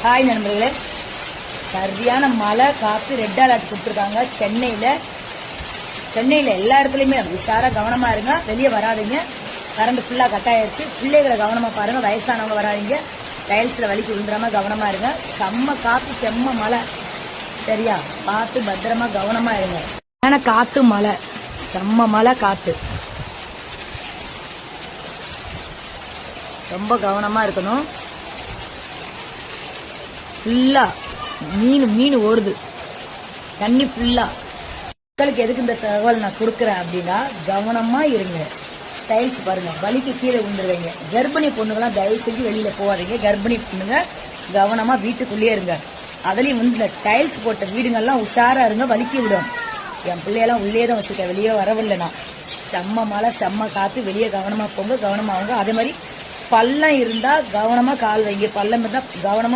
Hi நண்பர்களே, சரியான மழை காத்து ரெட் அலர்ட் கொடுத்துருக்காங்க சென்னையில எல்லா இடத்துலயுமே. உஷாரா கவனமா இருங்க, வெளியே வராதிங்க. கரண்ட் ஃபுல்லா கட் ஆயிடுச்சு. பிள்ளைகளை கவனமா பாருங்க, வயசானவங்க வராதிங்க. டைல்ஸ்ல வலிக்கு விழுந்துடாம கவனமா இருங்க. செம்ம காத்து செம்ம மழை, சரியா? பார்த்து பத்திரமா கவனமா இருங்க. ஆனா காத்து மழை, செம்ம மழை காத்து, ரொம்ப கவனமா இருக்கணும். ஃபுல்லா மீன் ஓடுது, தண்ணி ஃபுல்லா. மக்களுக்கு எதுக்கு இந்த தகவல் நான் கொடுக்குறேன் அப்படின்னா, கவனமா இருங்க. டைல்ஸ் பாருங்க, வலிக்கு கீழே விழுந்துருவீங்க. கர்ப்பிணி பொண்ணுங்களாம் தயவு செஞ்சு வெளியில போகாதீங்க. கர்ப்பிணி பொண்ணுங்க கவனமா வீட்டுக்குள்ளேயே இருங்க. அதுலயும் இந்த டைல்ஸ் போட்ட வீடுங்கள்லாம் உஷாரா இருங்க, வலிக்கி விடும். என் பிள்ளையெல்லாம் உள்ளே தான் வச்சிருக்கேன், வெளியே வரவில்லைனா. செம்ம மழை செம்ம காத்து, வெளியே கவனமா போங்க, கவனமாகுங்க. அதே மாதிரி பள்ளம் இருந்தா கவனமா கால் வைங்க, பள்ளம் இருந்தா கவனமா